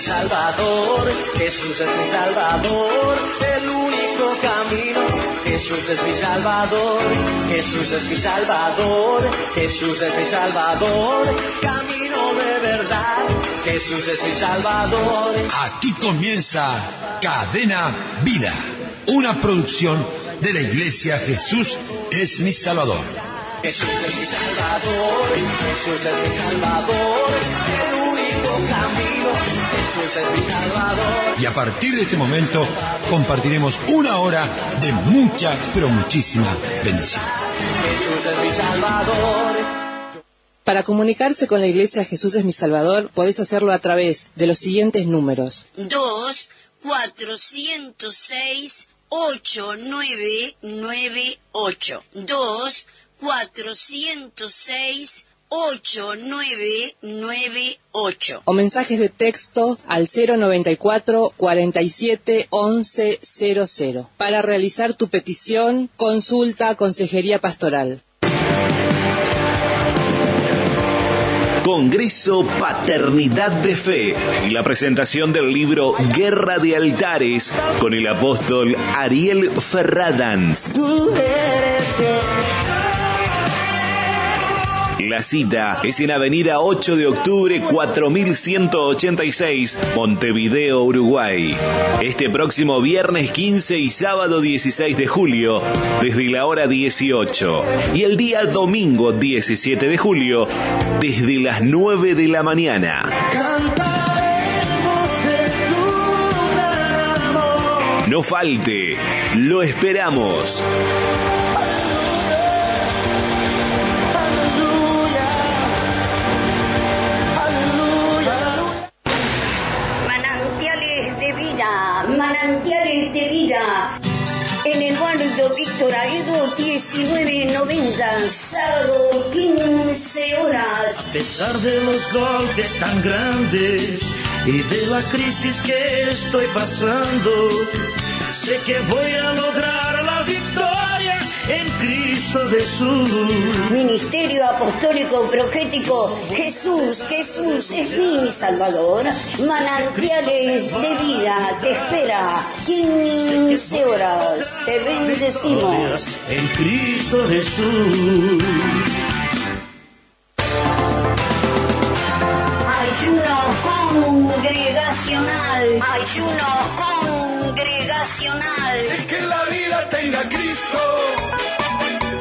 Salvador, Jesús es mi Salvador, el único camino. Jesús es mi Salvador, Jesús es mi Salvador, Jesús es mi Salvador, camino de verdad, Jesús es mi Salvador. Aquí comienza Cadena Vida, una producción de la Iglesia Jesús es mi Salvador. Jesús es mi Salvador, Jesús es mi Salvador, el único camino, Jesús es mi Salvador. Y a partir de este momento compartiremos una hora de mucha, pero muchísima bendición. Jesús es mi Salvador. Para comunicarse con la Iglesia Jesús es mi Salvador, podés hacerlo a través de los siguientes números. 2-406-8998. 2-406-8998. O mensajes de texto al 094 47 11 00 para realizar tu petición, consulta, consejería pastoral. Congreso Paternidad de Fe y la presentación del libro Guerra de Altares con el apóstol Ariel Ferradans. La cita es en Avenida 8 de Octubre 4186, Montevideo, Uruguay. Este próximo viernes 15 y sábado 16 de julio, desde la hora 18. Y el día domingo 17 de julio, desde las 9 de la mañana. No falte, lo esperamos. Manantiales de vida. En Eduardo Víctor Aedo 1990, sábado 15 horas. A pesar de los golpes tan grandes y de la crisis que estoy pasando, sé que voy a lograr la victoria en Cristo Jesús. Ministerio Apostólico Profético Jesús, Jesús es mi Salvador. Manantiales de vida te espera 15 horas. Te bendecimos. En Cristo Jesús. Ayuno congregacional. Ayuno congregacional. Es que la vida tenga Cristo.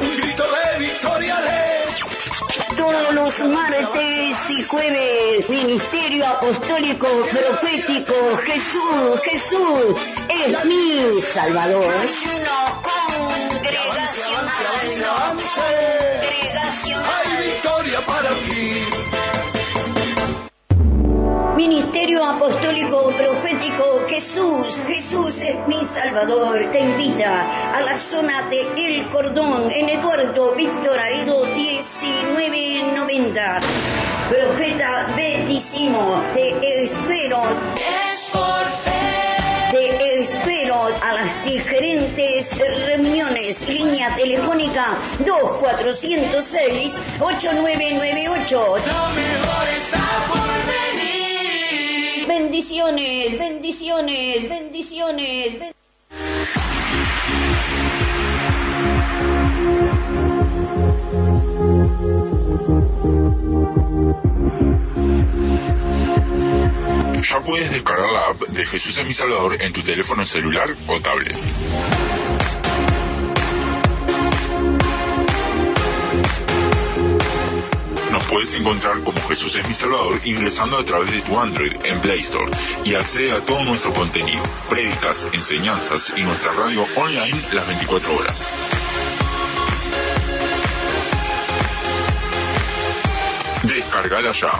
Un grito de victoria de... Todos los martes y jueves, Ministerio Apostólico Profético Jesús, Jesús es mi Salvador. Ayuno congregacional. Hay victoria para ti. Ministerio Apostólico Profético Jesús, Jesús es mi Salvador, te invita a la zona de El Cordón, en Eduardo Víctor Aedo 1990. Profeta Betísimo, te espero. Es por fe. Te espero a las diferentes reuniones. Línea telefónica 2-406-8998. Lo mejor está por venir. Bendiciones, bendiciones, bendiciones. Ya puedes descargar la app de Jesús es mi Salvador en tu teléfono celular o tablet. Nos puedes encontrar como Jesús es mi Salvador ingresando a través de tu Android en Play Store y accede a todo nuestro contenido, prédicas, enseñanzas y nuestra radio online las 24 horas. Descargala ya.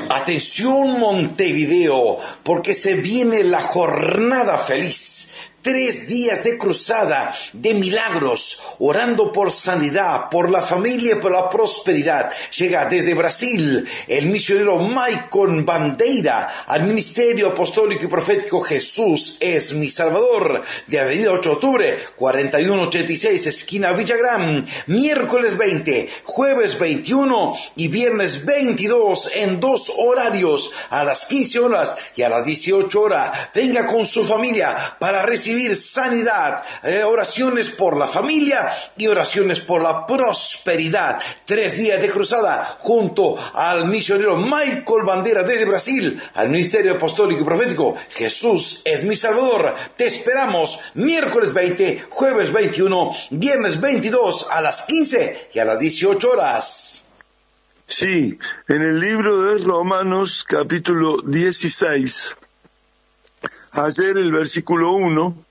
Atención Montevideo, porque se viene la jornada feliz 3 días de cruzada, de milagros, orando por sanidad, por la familia y por la prosperidad. Llega desde Brasil el misionero Michael Bandeira al Ministerio Apostólico y Profético Jesús es mi Salvador, de Avenida 8 de Octubre, 4186, esquina Villagrán, miércoles 20, jueves 21 y viernes 22 en 2 horarios, a las 15 horas y a las 18 horas. Venga con su familia para recibir sanidad, oraciones por la familia y oraciones por la prosperidad. 3 días de cruzada junto al misionero Michael Bandeira desde Brasil, al Ministerio Apostólico y Profético Jesús es mi Salvador. Te esperamos miércoles 20, jueves 21, viernes 22 a las 15 y a las 18 horas. Sí, en el libro de Romanos, capítulo 16, ayer el versículo 1,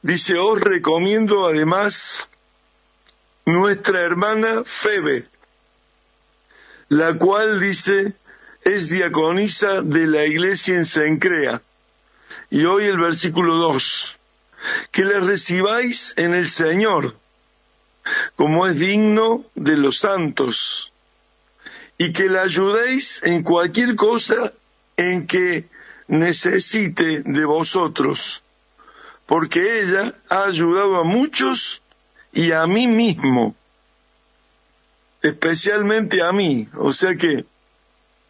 dice: os recomiendo además nuestra hermana Febe, la cual, dice, es diaconisa de la iglesia en Cencrea. Y hoy el versículo 2, que la recibáis en el Señor, como es digno de los santos, y que la ayudéis en cualquier cosa en que necesite de vosotros, porque ella ha ayudado a muchos y a mí mismo, especialmente a mí. O sea que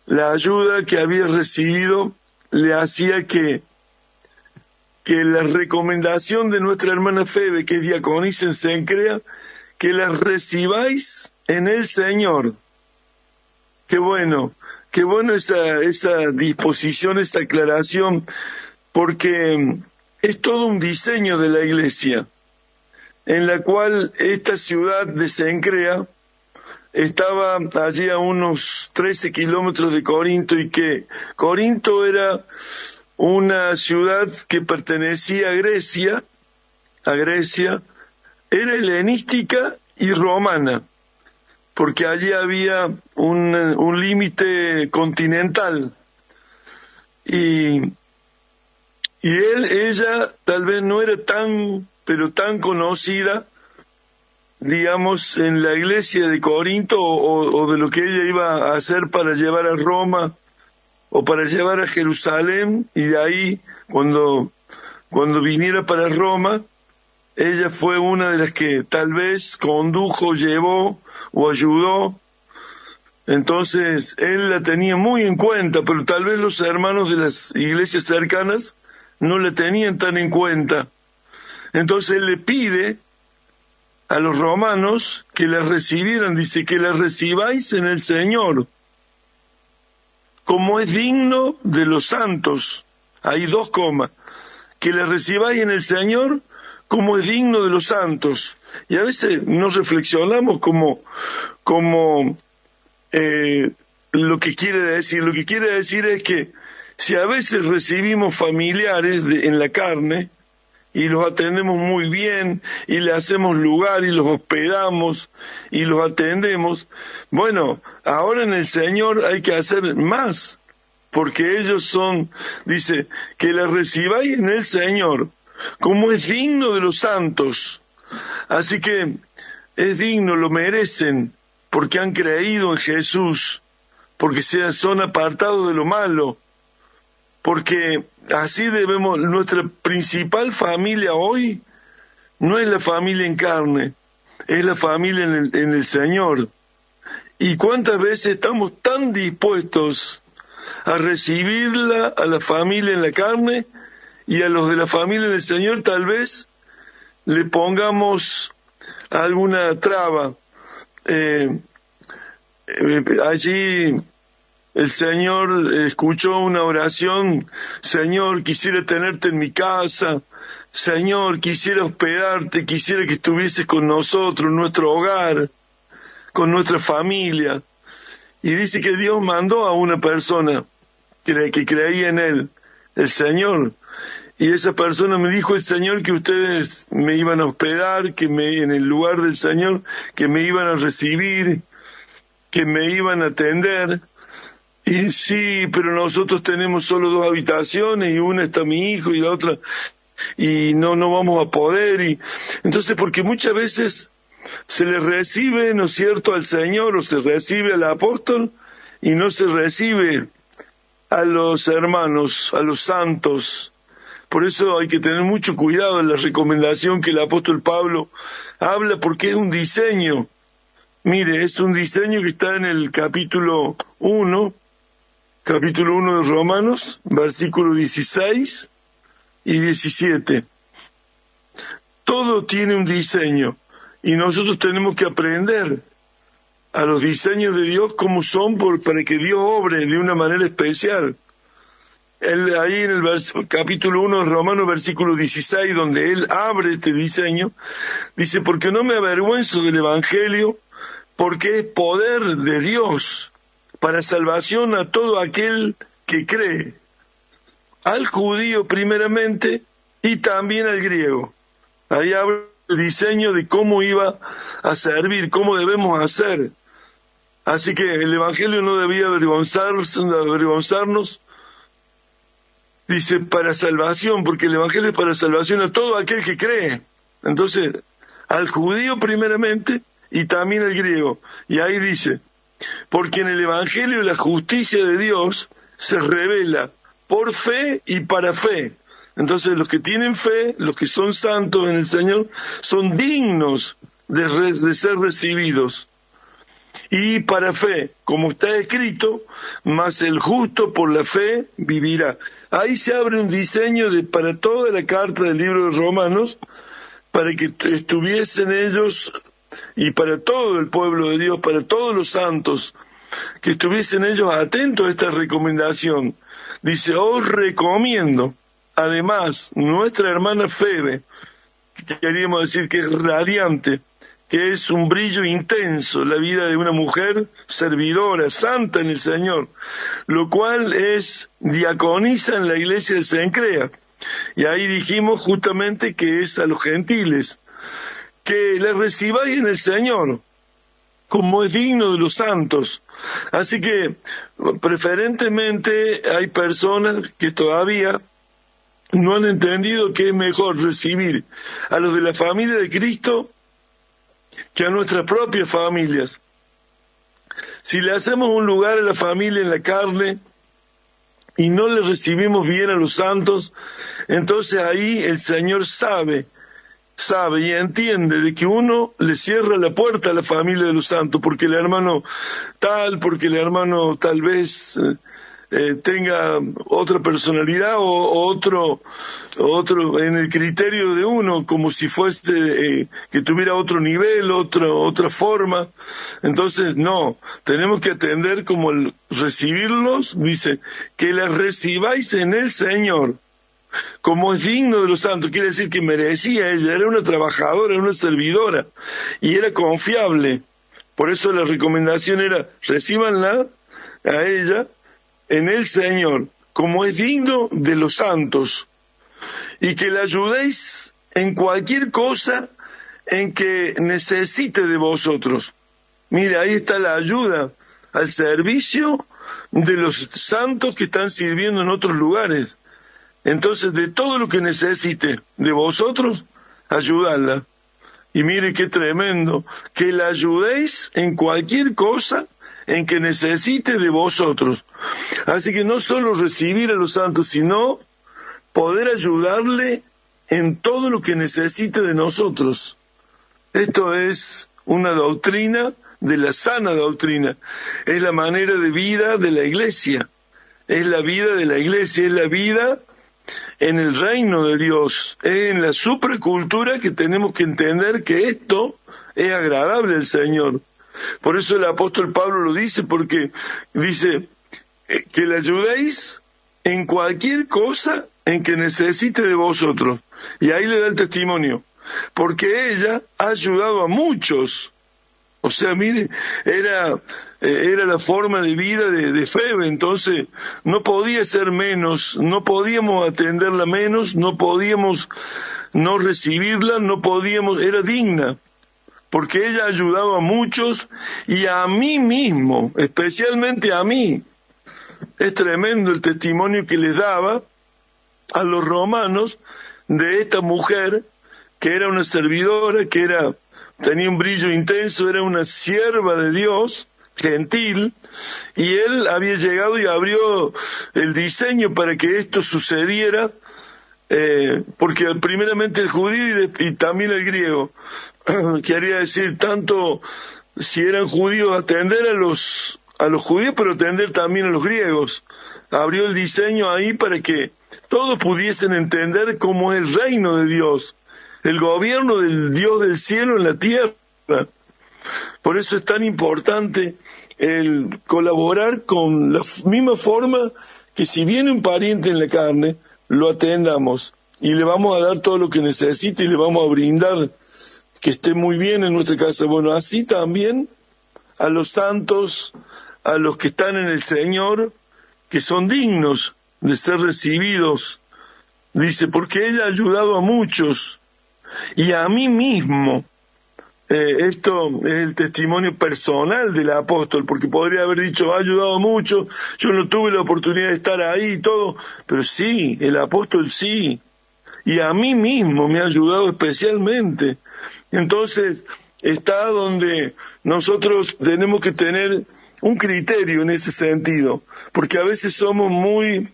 la ayuda que había recibido le hacía que la recomendación de nuestra hermana Febe, que es diaconisa en Cencrea, que la recibáis en el Señor. Qué bueno esa disposición, esa aclaración, porque es todo un diseño de la iglesia, en la cual esta ciudad de Cencrea estaba allí a unos 13 kilómetros de Corinto, y que Corinto era una ciudad que pertenecía a Grecia, era helenística y romana, porque allí había un límite continental, y ella tal vez no era tan conocida, digamos, en la iglesia de Corinto, o de lo que ella iba a hacer para llevar a Roma o para llevar a Jerusalén, y de ahí cuando viniera para Roma, ella fue una de las que tal vez condujo, llevó o ayudó. Entonces él la tenía muy en cuenta, pero tal vez los hermanos de las iglesias cercanas no la tenían tan en cuenta. Entonces él le pide a los romanos que la recibieran, dice, que la recibáis en el Señor, como es digno de los santos. Hay 2 comas, que la recibáis en el Señor como es digno de los santos. Y a veces nos reflexionamos como lo que quiere decir. Lo que quiere decir es que si a veces recibimos familiares en la carne, y los atendemos muy bien, y le hacemos lugar, y los hospedamos, y los atendemos, bueno, ahora en el Señor hay que hacer más, porque ellos son, dice, que la recibáis en el Señor, como es digno de los santos. Así que es digno, lo merecen, porque han creído en Jesús, porque son apartados de lo malo, porque así debemos. Nuestra principal familia hoy no es la familia en carne, es la familia en el Señor. Y cuántas veces estamos tan dispuestos a recibirla, a la familia en la carne, y a los de la familia en el Señor tal vez le pongamos alguna traba. Allí el Señor escuchó una oración: Señor, quisiera tenerte en mi casa, Señor, quisiera hospedarte, quisiera que estuvieses con nosotros, en nuestro hogar, con nuestra familia. Y dice que Dios mandó a una persona que creía en Él, el Señor, y esa persona me dijo: el Señor, que ustedes me iban a hospedar, en el lugar del Señor, que me iban a recibir, que me iban a atender. Y sí, pero nosotros tenemos solo 2 habitaciones, y una está mi hijo y la otra. y no vamos a poder. Y entonces, porque muchas veces se le recibe, ¿no es cierto?, al Señor, o se recibe al apóstol, y no se recibe a los hermanos, a los santos. Por eso hay que tener mucho cuidado en la recomendación que el apóstol Pablo habla, porque es un diseño. Mire, es un diseño que está en el capítulo 1 de Romanos, versículos 16 y 17. Todo tiene un diseño, y nosotros tenemos que aprender a los diseños de Dios como son para que Dios obre de una manera especial. Ahí en el capítulo 1 de Romanos, versículo 16, donde él abre este diseño, dice: porque no me avergüenzo del Evangelio, porque es poder de Dios para salvación a todo aquel que cree, al judío primeramente y también al griego. Ahí habla el diseño de cómo iba a servir, cómo debemos hacer. Así que el Evangelio no debía avergonzarnos, dice, para salvación, porque el Evangelio es para salvación a todo aquel que cree. Entonces, al judío primeramente y también al griego. Y ahí dice: porque en el Evangelio la justicia de Dios se revela por fe y para fe. Entonces los que tienen fe, los que son santos en el Señor, son dignos de ser recibidos. Y para fe, como está escrito, mas el justo por la fe vivirá. Ahí se abre un diseño para toda la carta del libro de Romanos, para que estuviesen ellos, y para todo el pueblo de Dios, para todos los santos, que estuviesen ellos atentos a esta recomendación. Dice: os recomiendo, además, nuestra hermana Febe, que queríamos decir que es radiante, que es un brillo intenso, la vida de una mujer servidora, santa en el Señor, lo cual es diaconisa en la iglesia de Cencrea. Y ahí dijimos justamente que es a los gentiles, que le recibáis en el Señor, como es digno de los santos. Así que, preferentemente, hay personas que todavía no han entendido que es mejor recibir a los de la familia de Cristo que a nuestras propias familias. Si le hacemos un lugar a la familia en la carne y no le recibimos bien a los santos, entonces ahí el Señor sabe y entiende de que uno le cierra la puerta a la familia de los santos, porque el hermano tal vez tenga otra personalidad o otro en el criterio de uno, como si fuese que tuviera otro nivel, otra forma. Entonces no, tenemos que atender como recibirlos, dice, que las recibáis en el Señor, como es digno de los santos. Quiere decir que merecía ella, era una trabajadora, era una servidora, y era confiable. Por eso la recomendación era: recíbanla a ella en el Señor, como es digno de los santos, y que la ayudéis en cualquier cosa en que necesite de vosotros. Mire, ahí está la ayuda al servicio de los santos que están sirviendo en otros lugares. Entonces, de todo lo que necesite de vosotros, ayudadla. Y mire qué tremendo, que la ayudéis en cualquier cosa en que necesite de vosotros. Así que no solo recibir a los santos, sino poder ayudarle en todo lo que necesite de nosotros. Esto es una doctrina de la sana doctrina. Es la manera de vida de la iglesia. Es la vida de la iglesia, es la vida en el reino de Dios, es en la supracultura que tenemos que entender que esto es agradable al Señor. Por eso el apóstol Pablo lo dice, porque dice que le ayudéis en cualquier cosa en que necesite de vosotros. Y ahí le da el testimonio, porque ella ha ayudado a muchos. O sea, mire, era la forma de vida de Febe, entonces no podía ser menos, no podíamos atenderla menos, no podíamos no recibirla, era digna, porque ella ayudaba a muchos y a mí mismo, especialmente a mí. Es tremendo el testimonio que les daba a los romanos de esta mujer, que era una servidora, tenía un brillo intenso, era una sierva de Dios, gentil, y él había llegado y abrió el diseño para que esto sucediera, porque primeramente el judío y también el griego, quería decir, tanto si eran judíos, atender a los judíos, pero atender también a los griegos. Abrió el diseño ahí para que todos pudiesen entender cómo es el reino de Dios, el gobierno del Dios del cielo en la tierra. Por eso es tan importante el colaborar con la misma forma que si viene un pariente en la carne, lo atendamos y le vamos a dar todo lo que necesite y le vamos a brindar que esté muy bien en nuestra casa. Bueno, así también a los santos, a los que están en el Señor, que son dignos de ser recibidos. Dice, porque ella ha ayudado a muchos y a mí mismo. Esto es el testimonio personal del apóstol, porque podría haber dicho, ha ayudado a mucho, yo no tuve la oportunidad de estar ahí y todo, pero sí, el apóstol sí, y a mí mismo me ha ayudado especialmente. Entonces, está donde nosotros tenemos que tener un criterio en ese sentido, porque a veces somos muy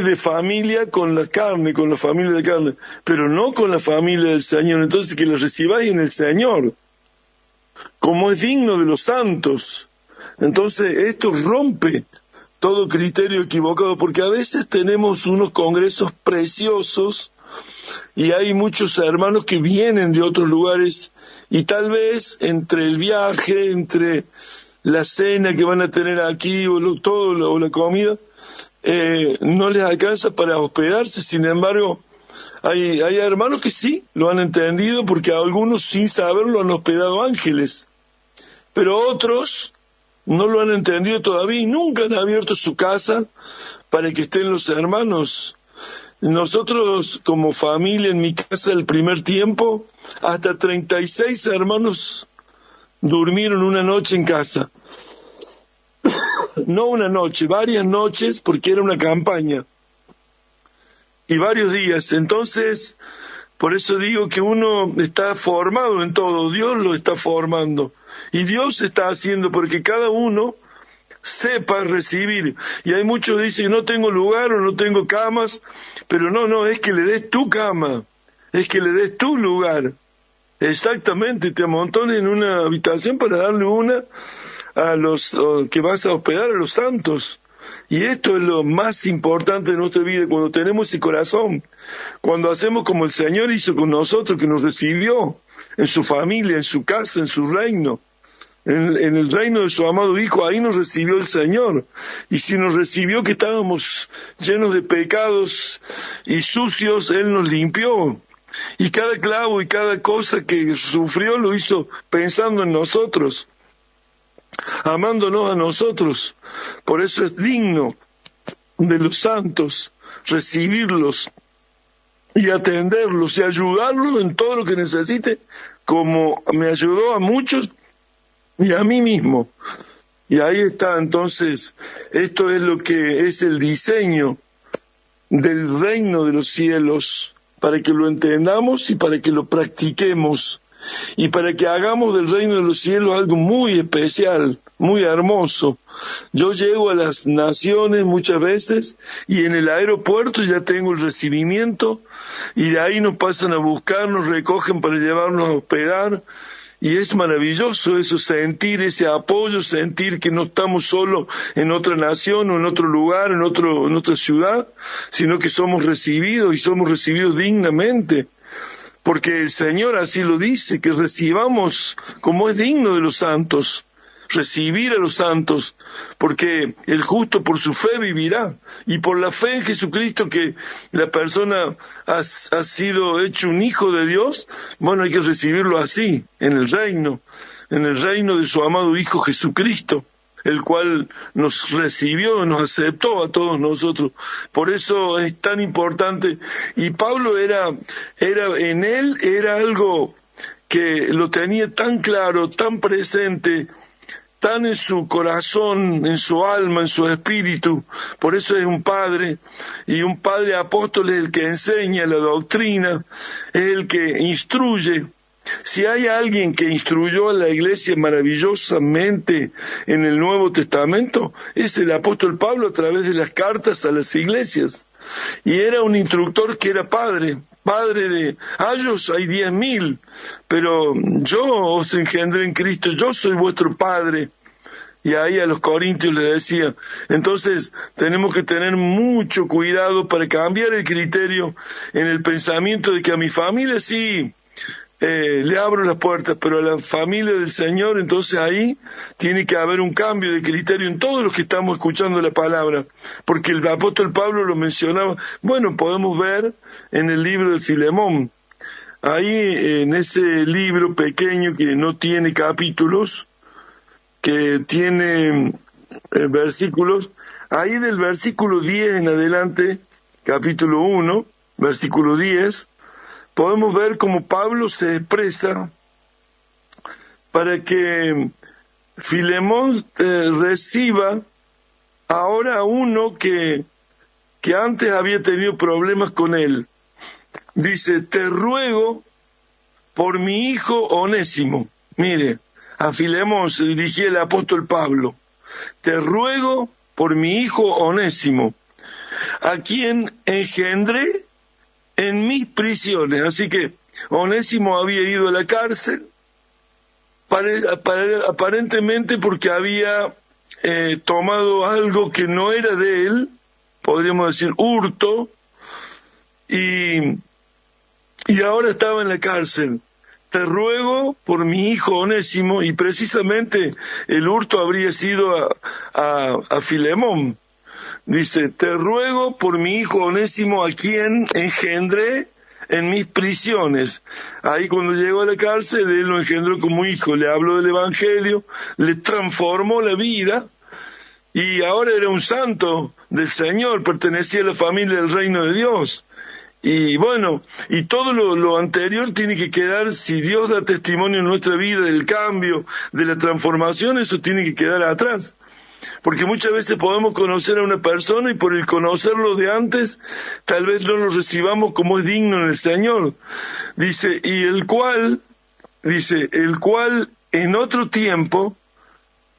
de familia con la carne, con la familia de carne, pero no con la familia del Señor. Entonces que lo recibáis en el Señor, como es digno de los santos. Entonces esto rompe todo criterio equivocado, porque a veces tenemos unos congresos preciosos y hay muchos hermanos que vienen de otros lugares y tal vez entre el viaje, entre la cena que van a tener aquí o la comida, no les alcanza para hospedarse. Sin embargo, hay hermanos que sí lo han entendido, porque a algunos sin saberlo han hospedado ángeles, pero otros no lo han entendido todavía y nunca han abierto su casa para que estén los hermanos. Nosotros como familia en mi casa el primer tiempo, hasta 36 hermanos durmieron una noche en casa. No una noche, varias noches, porque era una campaña. Y varios días. Entonces, por eso digo que uno está formado en todo. Dios lo está formando. Y Dios está haciendo porque cada uno sepa recibir. Y hay muchos que dicen, no tengo lugar o no tengo camas. Pero no, es que le des tu cama. Es que le des tu lugar. Exactamente, te amontones en una habitación para darle una a los que vas a hospedar, a los santos. Y esto es lo más importante de nuestra vida, cuando tenemos ese corazón, cuando hacemos como el Señor hizo con nosotros, que nos recibió en su familia, en su casa, en su reino, en el reino de su amado Hijo. Ahí nos recibió el Señor. Y si nos recibió que estábamos llenos de pecados y sucios, Él nos limpió. Y cada clavo y cada cosa que sufrió lo hizo pensando en nosotros, amándonos a nosotros. Por eso es digno de los santos recibirlos y atenderlos y ayudarlos en todo lo que necesite, como me ayudó a muchos y a mí mismo. Y ahí está. Entonces, esto es lo que es el diseño del reino de los cielos, para que lo entendamos y para que lo practiquemos. Y para que hagamos del reino de los cielos algo muy especial, muy hermoso. Yo llego a las naciones muchas veces y en el aeropuerto ya tengo el recibimiento y de ahí nos pasan a buscar, nos recogen para llevarnos a hospedar. Y es maravilloso eso, sentir ese apoyo, sentir que no estamos solo en otra nación o en otro lugar, en otra ciudad, sino que somos recibidos y somos recibidos dignamente. Porque el Señor así lo dice, que recibamos como es digno de los santos, recibir a los santos, porque el justo por su fe vivirá, y por la fe en Jesucristo que la persona ha sido hecho un hijo de Dios. Bueno, hay que recibirlo así, en el reino de su amado Hijo Jesucristo, el cual nos recibió, nos aceptó a todos nosotros. Por eso es tan importante. Y Pablo en él era algo que lo tenía tan claro, tan presente, tan en su corazón, en su alma, en su espíritu. Por eso es un padre, y un padre apóstol es el que enseña la doctrina, es el que instruye. Si hay alguien que instruyó a la iglesia maravillosamente en el Nuevo Testamento, es el apóstol Pablo a través de las cartas a las iglesias. Y era un instructor que era padre de ellos hay 10.000, pero yo os engendré en Cristo, yo soy vuestro padre. Y ahí a los corintios les decía, entonces tenemos que tener mucho cuidado para cambiar el criterio en el pensamiento de que a mi familia sí, le abro las puertas, pero a la familia del Señor, entonces ahí tiene que haber un cambio de criterio en todos los que estamos escuchando la palabra, porque el apóstol Pablo lo mencionaba. Bueno, podemos ver en el libro de Filemón, ahí en ese libro pequeño que no tiene capítulos, que tiene versículos, ahí del versículo 10 en adelante, capítulo 1, versículo 10, podemos ver cómo Pablo se expresa para que Filemón reciba ahora a uno que antes había tenido problemas con él. Dice, te ruego por mi hijo Onésimo. Mire, a Filemón se dirigía el apóstol Pablo. Te ruego por mi hijo Onésimo, a quien engendré en mis prisiones. Así que Onésimo había ido a la cárcel, aparentemente porque había tomado algo que no era de él, podríamos decir hurto, y ahora estaba en la cárcel. Te ruego por mi hijo Onésimo, y precisamente el hurto habría sido a Filemón. Dice, te ruego por mi hijo Onésimo, a quien engendré en mis prisiones. Ahí cuando llegó a la cárcel, él lo engendró como hijo, le habló del Evangelio, le transformó la vida, y ahora era un santo del Señor, pertenecía a la familia del reino de Dios. Y bueno, y todo lo anterior tiene que quedar, si Dios da testimonio en nuestra vida del cambio, de la transformación, eso tiene que quedar atrás. Porque muchas veces podemos conocer a una persona y por el conocerlo de antes, tal vez no lo recibamos como es digno en el Señor. Dice, el cual en otro tiempo,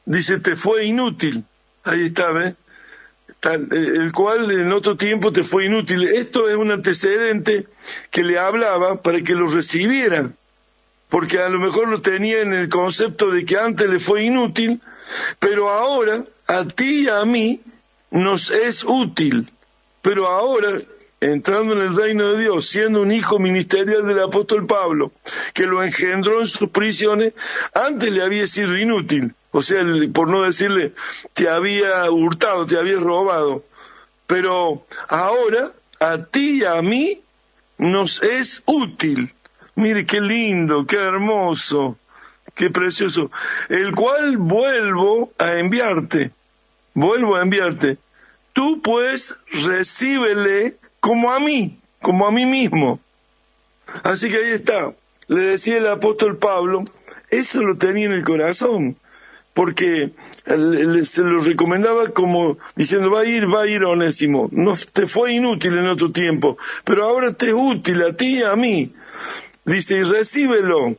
dice, te fue inútil. Ahí está, ¿ves? El cual en otro tiempo te fue inútil. Esto es un antecedente que le hablaba para que lo recibieran, porque a lo mejor lo tenía en el concepto de que antes le fue inútil, pero ahora a ti y a mí nos es útil. Pero ahora, entrando en el reino de Dios, siendo un hijo ministerial del apóstol Pablo, que lo engendró en sus prisiones, antes le había sido inútil. O sea, por no decirle, te había hurtado, te había robado. Pero ahora, a ti y a mí, nos es útil. Mire qué lindo, qué hermoso, qué precioso. El cual vuelvo a enviarte. Tú pues recíbele como a mí mismo. Así que ahí está. Le decía el apóstol Pablo, eso lo tenía en el corazón, porque se lo recomendaba como diciendo, va a ir Onésimo, no te fue inútil en otro tiempo, pero ahora te es útil a ti y a mí. Dice, y recíbelo,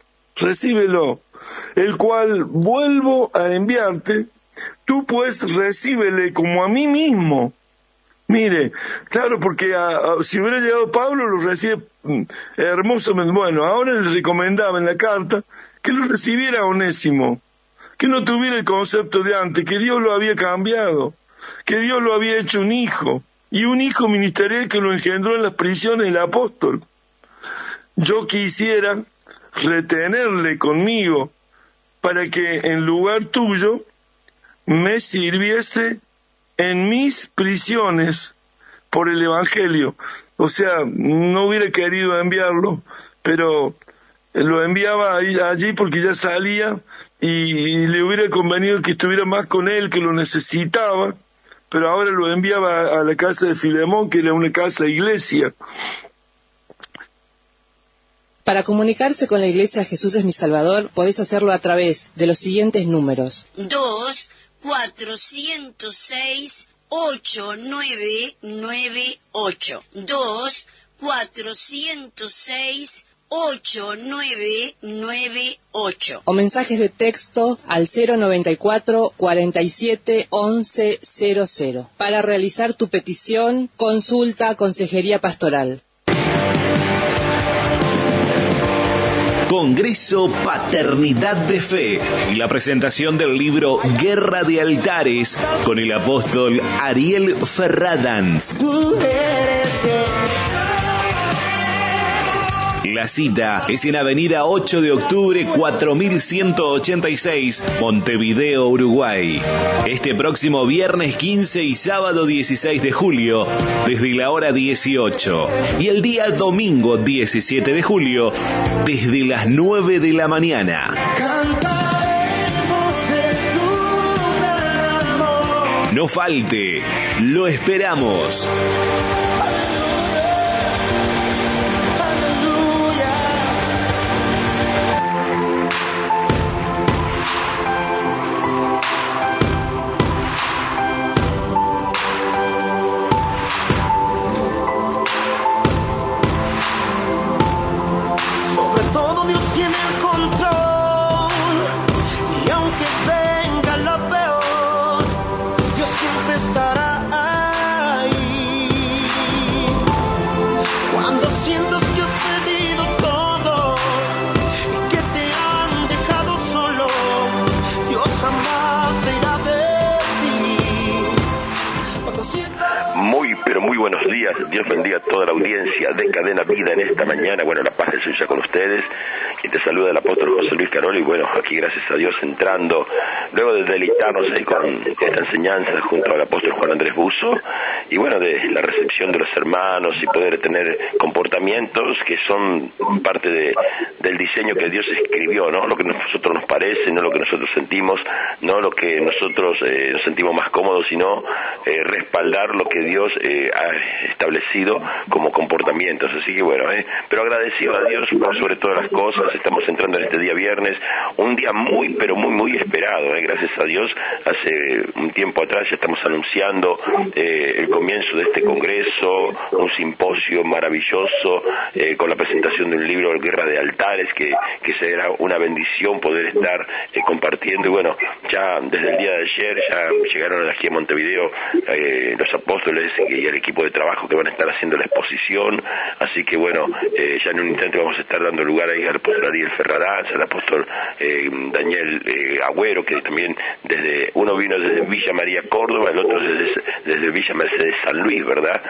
el cual vuelvo a enviarte, tú pues recíbele como a mí mismo. Mire, claro, porque si hubiera llegado Pablo, lo recibe hermosamente. Bueno, ahora le recomendaba en la carta que lo recibiera Onésimo, que no tuviera el concepto de antes, que Dios lo había cambiado, que Dios lo había hecho un hijo, y un hijo ministerial que lo engendró en las prisiones el apóstol. Yo quisiera retenerle conmigo para que en lugar tuyo me sirviese en mis prisiones por el Evangelio. O sea, no hubiera querido enviarlo, pero lo enviaba allí porque ya salía y le hubiera convenido que estuviera más con él, que lo necesitaba, pero ahora lo enviaba a la casa de Filemón, que era una casa iglesia. Para comunicarse con la Iglesia Jesús es mi Salvador, podés hacerlo a través de los siguientes números. 2-406-8998. 2-406-8998. O mensajes de texto al 094 47 11 00. Para realizar tu petición, consulta Consejería Pastoral. Congreso Paternidad de Fe y la presentación del libro Guerra de Altares con el apóstol Ariel Ferradans. La cita es en Avenida 8 de Octubre 4186, Montevideo, Uruguay. Este próximo viernes 15 y sábado 16 de julio, desde la hora 18. Y el día domingo 17 de julio, desde las 9 de la mañana. No falte, lo esperamos. Muy buenos días, Dios bendiga a toda la audiencia de Cadena Vida en esta mañana. Bueno, la paz de Jesús con ustedes. Y te saluda el apóstol José Luis Caroli. Y bueno, aquí gracias a Dios entrando, luego de deleitarnos ahí con esta enseñanza junto al apóstol Juan Andrés Buzo. Y bueno, de la recepción de los hermanos y poder tener comportamientos que son parte del diseño que Dios escribió, ¿no? Lo que a nosotros nos parece, no lo que nosotros sentimos, no lo que nosotros nos sentimos más cómodos, sino respaldar lo que Dios ha establecido como comportamientos. Así que bueno, pero agradecido a Dios por sobre todas las cosas. Estamos entrando en este día viernes, un día muy, pero muy, muy esperado, gracias a Dios. Hace un tiempo atrás ya estamos anunciando el comienzo de este congreso, un simposio maravilloso con la presentación de un libro, Guerra de Altares, que será una bendición poder estar compartiendo. Y bueno, ya desde el día de ayer ya llegaron aquí a Montevideo los apóstoles y el equipo de trabajo que van a estar haciendo la exposición. Así que bueno, ya en un instante vamos a estar dando lugar ahí al apóstol Ariel Ferradans, al apóstol Daniel Agüero, que también uno vino desde Villa María Córdoba, el otro desde Villa Mercedes San Luis, ¿verdad?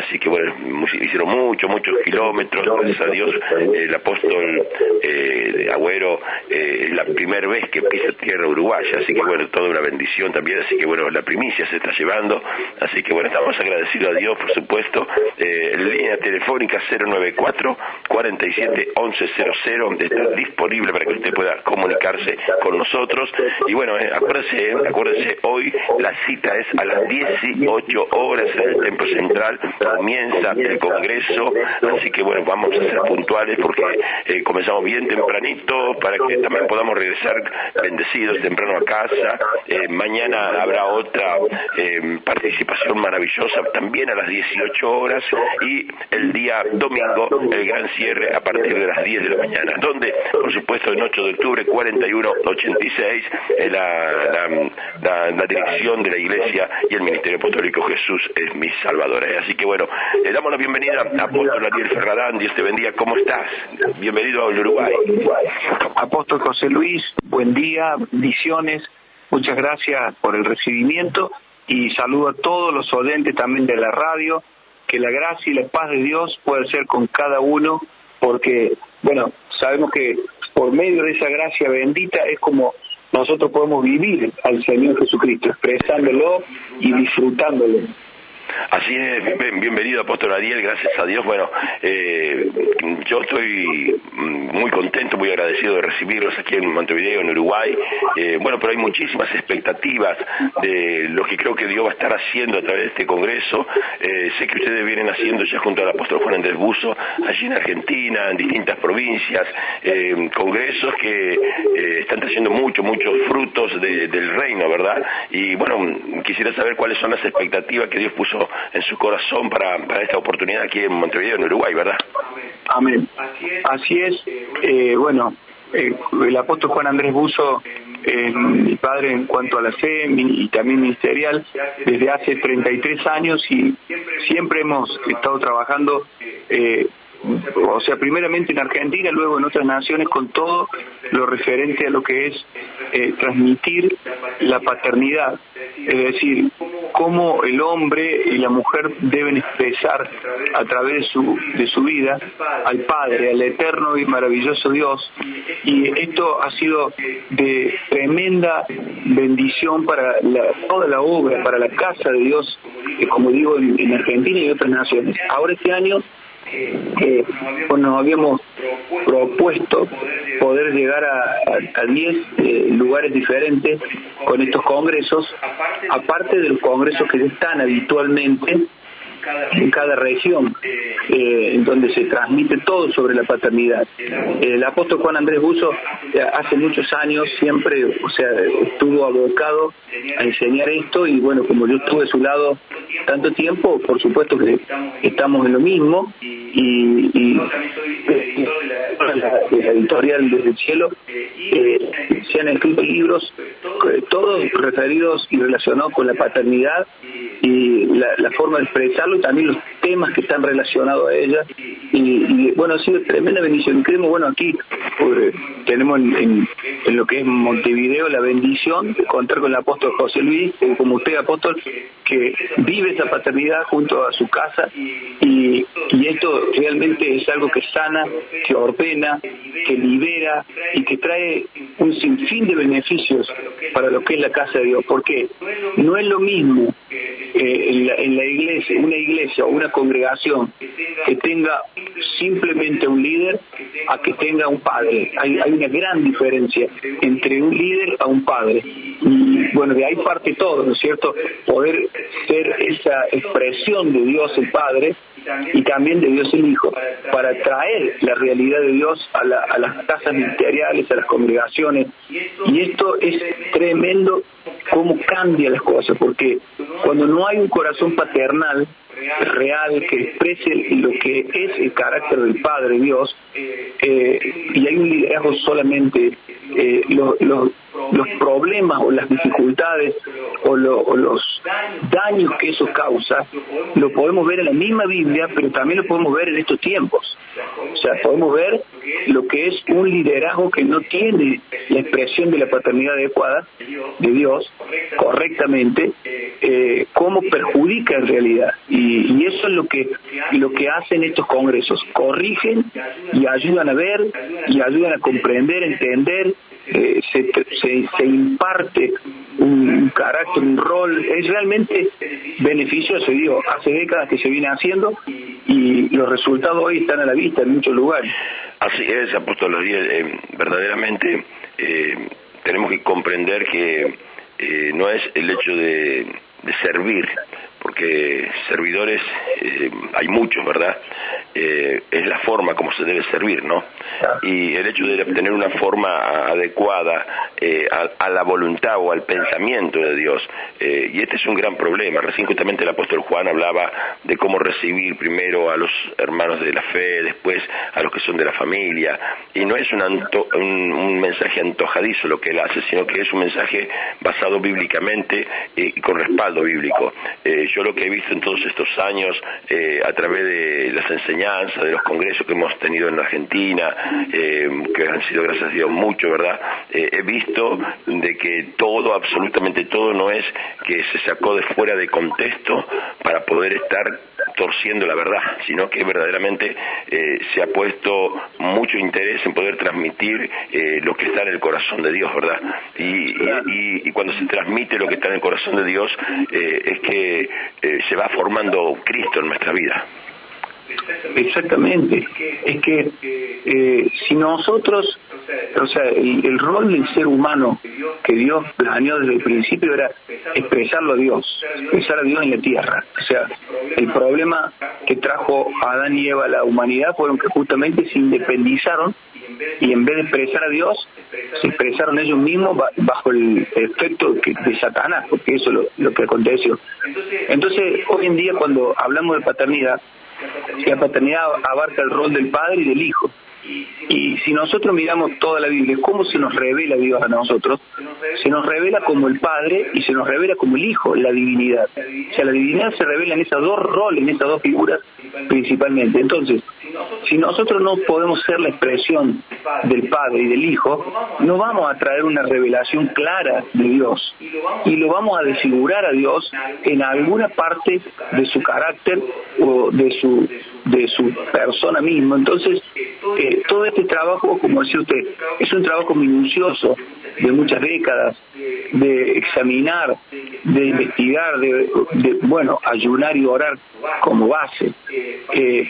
Así que bueno, hicieron muchos kilómetros, gracias a Dios. El apóstol Agüero es la primera vez que pisa tierra uruguaya, así que bueno, toda una bendición también. Así que bueno, la primicia se está llevando, así que bueno, estamos agradecidos a Dios, por supuesto. Línea telefónica 094 47 11 00 está disponible para que usted pueda comunicarse con nosotros. Y bueno, acuérdese, hoy la cita es a las 18 horas en el Templo Central, comienza el Congreso, así que bueno, vamos a ser puntuales porque comenzamos bien tempranito para que también podamos regresar bendecidos temprano a casa. Mañana habrá otra participación maravillosa también a las 18 horas y el día domingo el gran cierre a partir de las 10 de la mañana, donde por supuesto en 8 de octubre 4186 la dirección de la iglesia y el ministerio apostólico Jesús es mi Salvador. Así que bueno, le damos la bienvenida a apóstol Ariel Ferradans. Dios te bendiga, ¿cómo estás? Bienvenido al Uruguay. Apóstol José Luis, buen día, bendiciones, muchas gracias por el recibimiento y saludo a todos los oyentes también de la radio. Que la gracia y la paz de Dios pueda ser con cada uno, porque, bueno, sabemos que por medio de esa gracia bendita es como nosotros podemos vivir al Señor Jesucristo, expresándolo y disfrutándolo. Así es, bienvenido Apóstol Ariel, gracias a Dios. Bueno, yo estoy muy contento, muy agradecido de recibirlos aquí en Montevideo, en Uruguay. Bueno, pero hay muchísimas expectativas de lo que creo que Dios va a estar haciendo a través de este congreso. Sé que ustedes vienen haciendo ya junto al apóstol Juan Andrés Buzo, allí en Argentina, en distintas provincias, congresos que están trayendo muchos frutos del reino, ¿verdad? Y bueno, quisiera saber cuáles son las expectativas que Dios puso en su corazón para esta oportunidad aquí en Montevideo, en Uruguay, ¿verdad? Amén. Así es. Bueno, el apóstol Juan Andrés Buzo, mi padre en cuanto a la fe y también ministerial, desde hace 33 años y siempre hemos estado trabajando, o sea, primeramente en Argentina, luego en otras naciones, con todo lo referente a lo que es transmitir la paternidad, es decir, cómo el hombre y la mujer deben expresar a través de su vida al Padre, al eterno y maravilloso Dios. Y esto ha sido de tremenda bendición para toda la obra, para la casa de Dios, como digo, en Argentina y otras naciones. Ahora este año nos habíamos propuesto poder llegar a 10 lugares diferentes con estos congresos, aparte de los congresos que están habitualmente en cada región, en donde se transmite todo sobre la paternidad. El apóstol Juan Andrés Buzo hace muchos años siempre, o sea, estuvo abocado a enseñar esto, y bueno, como yo estuve a su lado tanto tiempo, por supuesto que estamos en lo mismo, y la editorial Desde el Cielo se han escrito libros todos referidos y relacionados con la paternidad y la forma de expresarlo, y también los temas que están relacionados a ella, y bueno, ha sido tremenda bendición. Creemos, bueno, aquí tenemos en lo que es Montevideo la bendición de contar con el apóstol José Luis, como usted, apóstol, que vive esa paternidad junto a su casa, y esto realmente es algo que sana, que ordena, que libera y que trae un sinfín de beneficios para lo que es la casa de Dios, porque no es lo mismo en la iglesia, una iglesia o una congregación que tenga simplemente un líder a que tenga un padre. Hay una gran diferencia entre un líder a un padre, y bueno, de ahí parte todo, ¿no es cierto? Poder ser esa expresión de Dios el Padre y también de Dios el Hijo, para traer la realidad de Dios a las casas ministeriales, a las congregaciones. Y esto es tremendo cómo cambia las cosas, porque cuando no hay un corazón paternal real que exprese lo que es el carácter del Padre Dios, y hay un liderazgo solamente, los problemas o las dificultades o los daños que eso causa lo podemos ver en la misma Biblia, pero también lo podemos ver en estos tiempos. O sea, podemos ver lo que es un liderazgo que no tiene la expresión de la paternidad adecuada de Dios correctamente, cómo perjudica en realidad. Y eso es lo que hacen estos congresos: corrigen y ayudan a ver y ayudan a comprender, entender. Se imparte un carácter, un rol. Es realmente beneficioso, y digo, hace décadas que se viene haciendo, y los resultados hoy están a la vista en muchos lugares. Así es, apóstol Ariel, verdaderamente tenemos que comprender que no es el hecho de servir, porque servidores hay muchos, ¿verdad? Es la forma como se debe servir, ¿no? Y el hecho de tener una forma adecuada a la voluntad o al pensamiento de Dios, y este es un gran problema. Recién justamente el apóstol Juan hablaba de cómo recibir primero a los hermanos de la fe, después a los que son de la familia, y no es un mensaje antojadizo lo que él hace, sino que es un mensaje basado bíblicamente y con respaldo bíblico. Yo lo que he visto en todos estos años, a través de las enseñanzas, de los congresos que hemos tenido en Argentina, que han sido, gracias a Dios, mucho, ¿verdad? He visto de que todo, absolutamente todo, no es que se sacó de fuera de contexto para poder estar torciendo la verdad, sino que verdaderamente se ha puesto mucho interés en poder transmitir lo que está en el corazón de Dios, ¿verdad? Y cuando se transmite lo que está en el corazón de Dios, es que se va formando Cristo en nuestra vida. Exactamente. Es que si nosotros, o sea, el rol del ser humano que Dios planeó desde el principio era expresarlo a Dios, expresar a Dios en la tierra. O sea, el problema que trajo a Adán y Eva a la humanidad fueron que justamente se independizaron y en vez de expresar a Dios, se expresaron ellos mismos bajo el efecto de Satanás, porque eso es lo que aconteció. Entonces, hoy en día cuando hablamos de paternidad, la paternidad abarca el rol del padre y del hijo. Y si nosotros miramos toda la Biblia, ¿cómo se nos revela Dios a nosotros? Se nos revela como el Padre y se nos revela como el Hijo, la divinidad. O sea, la divinidad se revela en esas dos roles, en esas dos figuras principalmente. Entonces, si nosotros no podemos ser la expresión del Padre y del Hijo, no vamos a traer una revelación clara de Dios y lo vamos a desfigurar a Dios en alguna parte de su carácter o de su persona misma. Entonces, todo este trabajo, como decía usted, es un trabajo minucioso de muchas décadas, de examinar, de investigar, de ayunar y orar como base,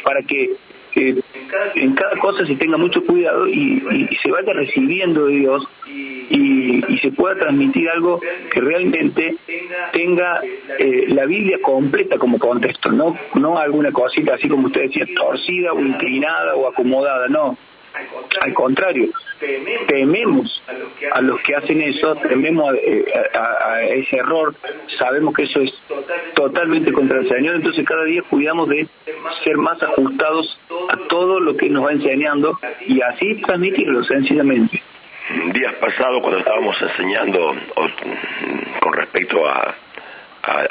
para que en cada cosa se tenga mucho cuidado y se vaya recibiendo de Dios y se pueda transmitir algo que realmente tenga la Biblia completa como contexto, no alguna cosita así como usted decía, torcida o inclinada o acomodada, no. Al contrario, tememos a los que hacen eso, tememos a ese error, sabemos que eso es totalmente contra el Señor, entonces cada día cuidamos de ser más ajustados a todo lo que nos va enseñando y así transmitirlo sencillamente. Días pasados, cuando estábamos enseñando con respecto a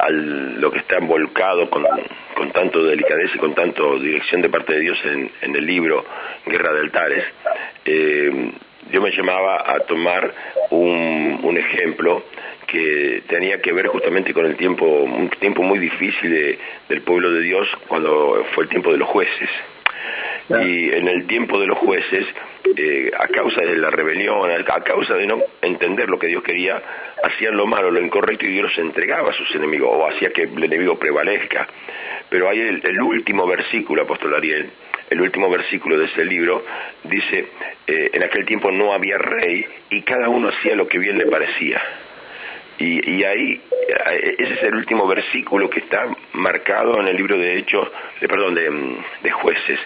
lo que está envolcado con tanto delicadeza y con tanto dirección de parte de Dios en el libro Guerra de Altares, yo me llamaba a tomar un ejemplo que tenía que ver justamente con un tiempo muy difícil del pueblo de Dios, cuando fue el tiempo de los jueces. Y en el tiempo de los jueces, a causa de la rebelión, a causa de no entender lo que Dios quería, hacían lo malo, lo incorrecto, y Dios los entregaba a sus enemigos, o hacía que el enemigo prevalezca. Pero hay el último versículo, apóstol Ariel, el último versículo de ese libro, dice, en aquel tiempo no había rey, y cada uno hacía lo que bien le parecía. Y ahí, ese es el último versículo que está marcado en el libro de Jueces.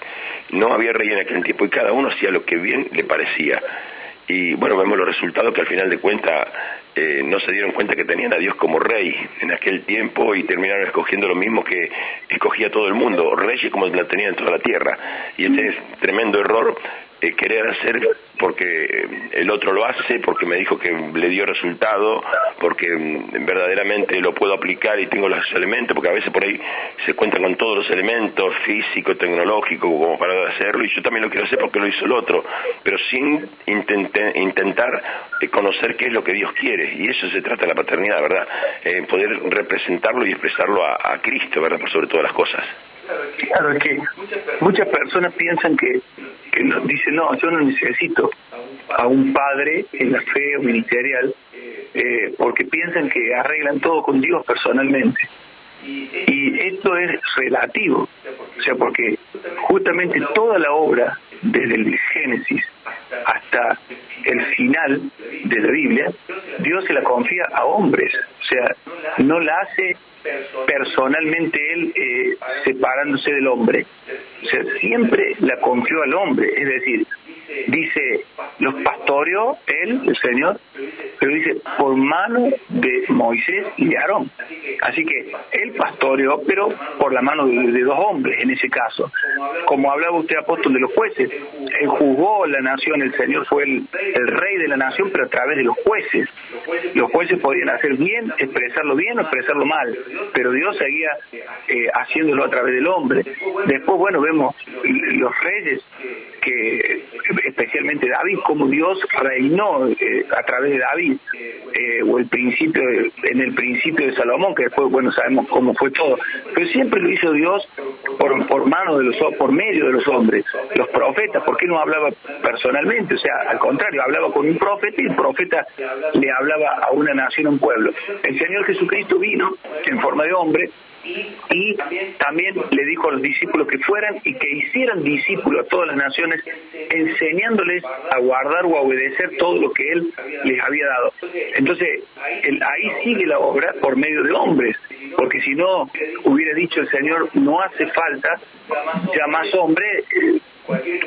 No había rey en aquel tiempo y cada uno hacía lo que bien le parecía. Y bueno, vemos los resultados que al final de cuentas no se dieron cuenta que tenían a Dios como rey en aquel tiempo y terminaron escogiendo lo mismo que escogía todo el mundo, reyes como la tenían en toda la tierra. Y este es tremendo error, querer hacer porque el otro lo hace, porque me dijo que le dio resultado, porque verdaderamente lo puedo aplicar y tengo los elementos, porque a veces por ahí se cuentan con todos los elementos físicos, tecnológicos, como para hacerlo, y yo también lo quiero hacer porque lo hizo el otro, pero sin intentar conocer qué es lo que Dios quiere, y eso se trata de la paternidad, ¿verdad? Poder representarlo y expresarlo a Cristo, ¿verdad? Por sobre todas las cosas. Claro, es que muchas personas piensan que dicen, no, yo no necesito a un padre en la fe ministerial, porque piensan que arreglan todo con Dios personalmente. Y esto es relativo, o sea, porque justamente toda la obra, desde el Génesis hasta el final de la Biblia, Dios se la confía a hombres, o sea, no la hace personalmente él separándose del hombre, o sea, siempre la confió al hombre, es decir, dice, los pastoreó él, el Señor, pero dice, por mano de Moisés y de Aarón. Así que él pastoreó, pero por la mano de dos hombres en ese caso. Como hablaba usted, apóstol, de los jueces, él juzgó la nación, el Señor fue el rey de la nación, pero a través de los jueces. Los jueces podían hacer bien, expresarlo bien o expresarlo mal, pero Dios seguía haciéndolo a través del hombre. Después, bueno, vemos los reyes, que especialmente David, como Dios reinó a través de David. David, o el principio en el principio de Salomón, que después, bueno, sabemos cómo fue todo, pero siempre lo hizo Dios por mano por medio de los hombres, los profetas. ¿Por qué no hablaba personalmente? O sea, al contrario, hablaba con un profeta y el profeta le hablaba a una nación, a un pueblo. El Señor Jesucristo vino en forma de hombre y también le dijo a los discípulos que fueran y que hicieran discípulos a todas las naciones, enseñándoles a guardar o a obedecer todo lo que Él les había dado. Entonces, ahí sigue la obra por medio de hombres, porque si no hubiera dicho el Señor, no hace falta ya más hombre,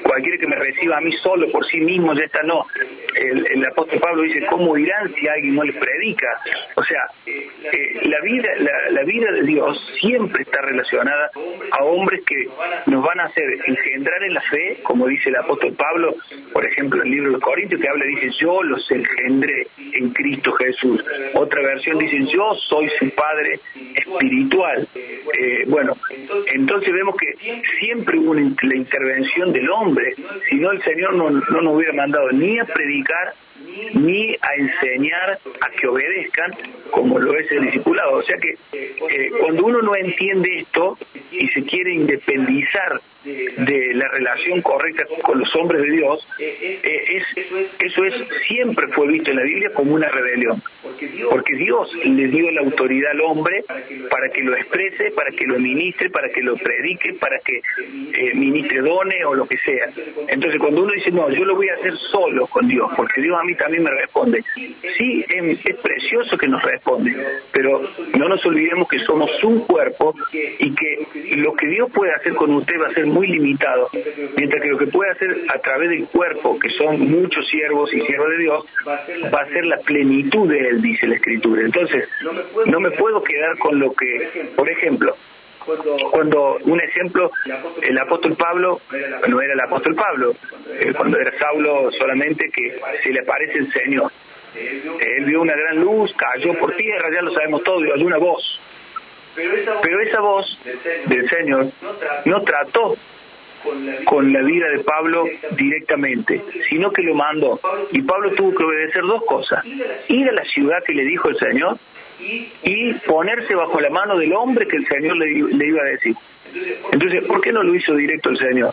cualquiera que me reciba a mí solo por sí mismo ya está. No, el apóstol Pablo dice, ¿cómo irán si alguien no les predica? O sea, la vida de Dios siempre está relacionada a hombres que nos van a hacer engendrar en la fe, como dice el apóstol Pablo, por ejemplo, en el libro de Corintios, que habla, dice, yo los engendré en Cristo Jesús. Otra versión dice, yo soy su padre espiritual. Bueno, entonces vemos que siempre hubo la intervención del hombre, si no el Señor no nos hubiera mandado ni a predicar ni a enseñar a que obedezcan, como lo es el discipulado. O sea que cuando uno no entiende esto y se quiere independizar de la relación correcta con los hombres de Dios, eso siempre fue visto en la Biblia como una rebelión, porque Dios le dio la autoridad al hombre para que lo exprese, para que lo ministre, para que lo predique, para que ministre dones o lo que sea. Entonces cuando uno dice, no, yo lo voy a hacer solo con Dios, porque Dios a mí también me responde, sí, es precioso que nos responde, pero no nos olvidemos que somos un cuerpo y que lo que Dios puede hacer con usted va a ser muy limitado, mientras que lo que puede hacer a través del cuerpo, que son muchos siervos y siervas de Dios, va a ser la plenitud de Él, dice la Escritura. Entonces, no me puedo quedar con lo que, por ejemplo, cuando un ejemplo, el apóstol Pablo no era el apóstol Pablo, cuando era Saulo solamente, que se le aparece el Señor, él vio una gran luz, cayó por tierra, ya lo sabemos todo, y oyó una voz, pero esa voz del Señor no trató con la vida de Pablo directamente, sino que lo mandó, y Pablo tuvo que obedecer dos cosas: ir a la ciudad que le dijo el Señor y ponerse bajo la mano del hombre que el Señor le iba a decir. Entonces, ¿por qué no lo hizo directo el Señor?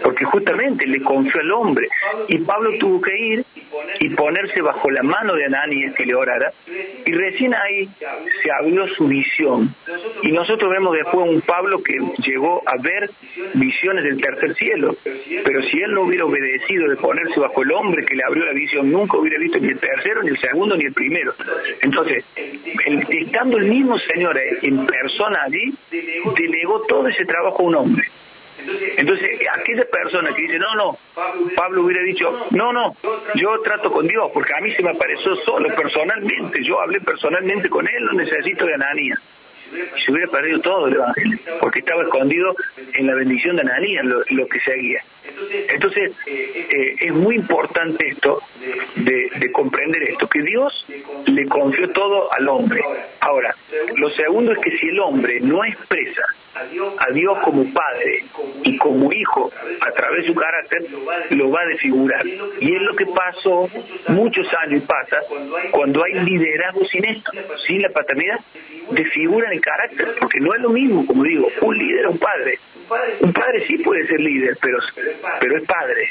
Porque justamente le confió al hombre, y Pablo tuvo que ir y ponerse bajo la mano de Ananías que le orara, y recién ahí se abrió su visión. Y nosotros vemos después un Pablo que llegó a ver visiones del tercer cielo, pero si él no hubiera obedecido de ponerse bajo el hombre que le abrió la visión, nunca hubiera visto ni el tercero, ni el segundo, ni el primero. Entonces, estando el mismo Señor en persona allí, delegó todo ese trabajo a un hombre. Entonces, aquella persona que dice, no, Pablo hubiera dicho, no, yo trato con Dios, porque a mí se me apareció solo, personalmente, yo hablé personalmente con él, no necesito de Ananías. Se hubiera perdido todo el Evangelio, porque estaba escondido en la bendición de Ananías, lo que seguía. Entonces, es muy importante esto, de comprender esto, que Dios le confió todo al hombre. Ahora, lo segundo es que si el hombre no expresa a Dios como Padre y como Hijo a través de su carácter, lo va a desfigurar. Y es lo que pasó muchos años y pasa cuando hay liderazgo sin esto, sin la paternidad, desfiguran el carácter, porque no es lo mismo, como digo, un líder a un padre. Un padre sí puede ser líder, pero es padre.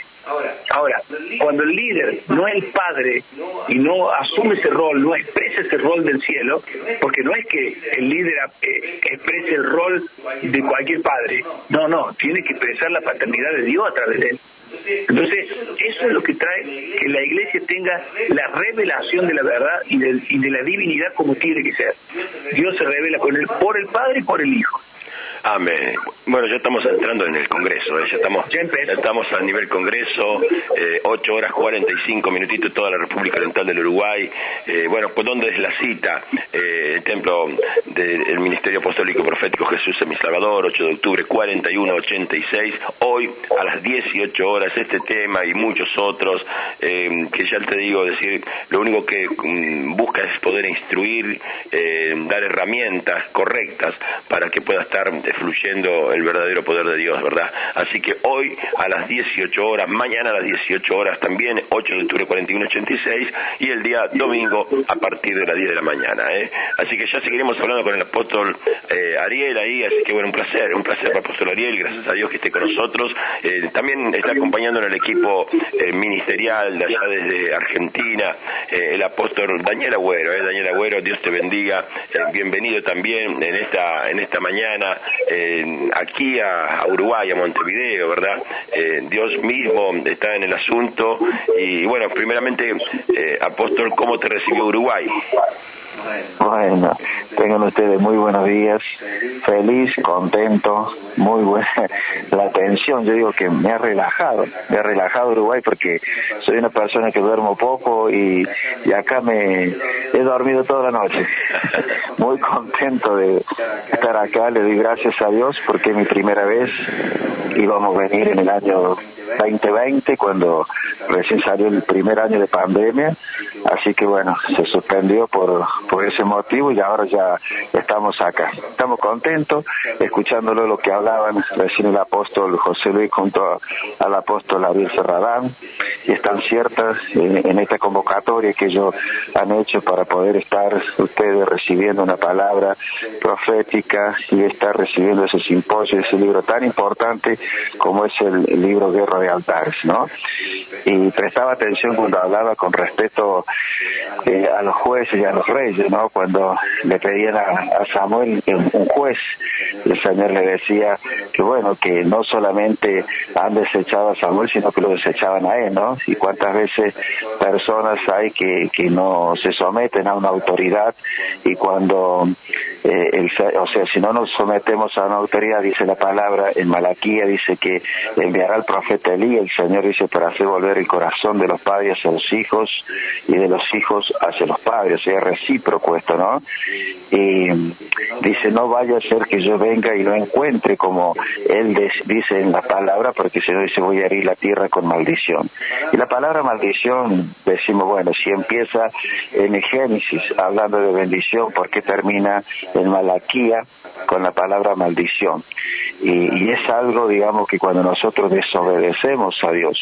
Ahora, cuando el líder no es el padre y no asume ese rol, no expresa ese rol del cielo, porque no es que el líder exprese el rol de cualquier padre, no, tiene que expresar la paternidad de Dios a través de él. Entonces, eso es lo que trae que la iglesia tenga la revelación de la verdad y de la divinidad como tiene que ser. Dios se revela por el Padre y por el Hijo. Amén. Bueno, ya estamos entrando en el Congreso, ya estamos a nivel Congreso, 8 horas 45 minutitos, toda la República Oriental del Uruguay. Bueno, pues ¿dónde es la cita? El templo del Ministerio Apostólico y Profético Jesús es mi Salvador, 8 de octubre 4186, hoy a las 18 horas, este tema y muchos otros, que ya te digo, decir, lo único que busca es poder instruir, dar herramientas correctas para que pueda estar fluyendo el verdadero poder de Dios, ¿verdad? Así que hoy a las 18 horas, mañana a las 18 horas también, 8 de octubre 4186, y el día domingo a partir de las 10 de la mañana, Así que ya seguiremos hablando con el apóstol Ariel ahí, así que bueno, un placer para el apóstol Ariel, gracias a Dios que esté con nosotros. También está acompañando en el equipo ministerial de allá desde Argentina, el apóstol Daniel Agüero. Daniel Agüero, Dios te bendiga, bienvenido también en esta mañana aquí a Uruguay, a Montevideo, ¿verdad? Dios mismo está en el asunto. Y bueno, primeramente, apóstol, ¿cómo te recibió Uruguay? Bueno, tengan ustedes muy buenos días, feliz, contento, muy buena la atención. Yo digo que me ha relajado Uruguay, porque soy una persona que duermo poco y acá me he dormido toda la noche. Muy contento de estar acá, le doy gracias a Dios porque es mi primera vez. Íbamos a venir en el año 2020 cuando recién salió el primer año de pandemia, así que bueno, se suspendió por ese motivo y ahora ya estamos acá. Estamos contentos escuchándolo lo que hablaban recién el apóstol José Luis junto al apóstol Ariel Serradán, y están ciertas en esta convocatoria que ellos han hecho para poder estar ustedes recibiendo una palabra profética y estar recibiendo ese simposio, ese libro tan importante como es el libro Guerra de Altares, ¿no? Y prestaba atención cuando hablaba con respecto a los jueces y a los reyes, ¿no? Cuando le pedían a Samuel un juez, el Señor le decía que bueno, que no solamente han desechado a Samuel, sino que lo desechaban a él, ¿no? Y cuántas veces personas hay que no se someten a una autoridad, y cuando si no nos sometemos a una autoridad, dice la palabra en Malaquía, dice que enviará al profeta Elías, el Señor dice, para hacer volver el corazón de los padres hacia los hijos y de los hijos hacia los padres, o sea, recíproco esto, ¿no? Y dice, no vaya a ser que yo venga y lo encuentre como él dice en la palabra, porque si no dice, voy a herir la tierra con maldición. Y la palabra maldición, decimos, bueno, si empieza en el Génesis hablando de bendición, ¿por qué termina en Malaquía con la palabra maldición? Y es algo, digamos, que cuando nosotros desobedecemos a Dios,